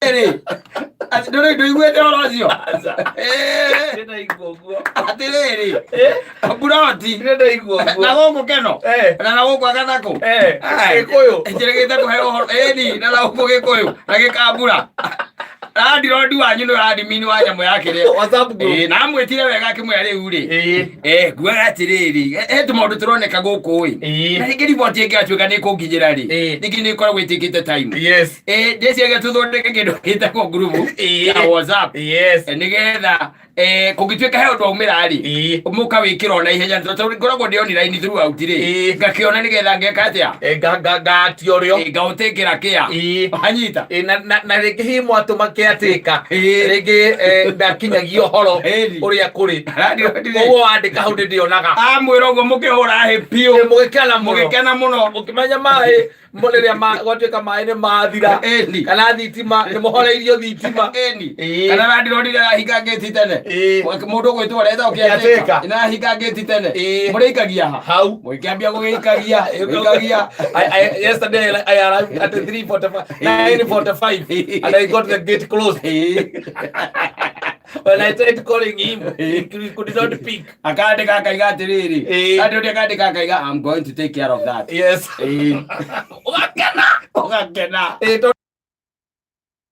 Eri. Ati ndore ndoiguete orocio. Ndaigua guo. Atiriri. Buroti. Ndaigua guo. Na goko keno. Na goko agatako. Gikuyu. Njiregete kuhe uhoro. Eni na goko gikuyu. Na gikambura. Radi rodi wanyu no radi mini wa nyamu yake ri. WhatsApp group. Na mwetire wega kimwe riu ri. Guaga atiriri. Tumaundu turoneka guku wi. Na ringi riboti ingi atuika ni kunginyira ri. Ringi ni koragwo itikite time. Yes. Ndeciaga tuthondeke kindu gitagwo group ya WhatsApp. Yes. Nigetha kungituika he undu aumira ri. Umuka wikira ona ihenya tondu ngoragwo ndi online throughout ri. Ngakiona nigetha ngeka atia. Gatiorio. Ngautikira kia. Anyita. Na ringi hi mwatuma kiatika. Ringi ndakinyagio horo uria kuri. Owo wandika hau ndionaga. Amwira uguo mukihura he pio. Mugikena muno. Ukimenya mai muliria gwatuika mai ni mathira. Kana thitima ni muhoreirio thitima. Kana radi rodi hinga gate tene. Mundu gwitwa retha ukiatika. Ina hinga gate tene. Murikagia hau. Mukiambia gugikagia. Yesterday I arrived at 9:45 and I got the gate closed. When I tried calling him, he could not pick. I'm going to take care of that. Yes.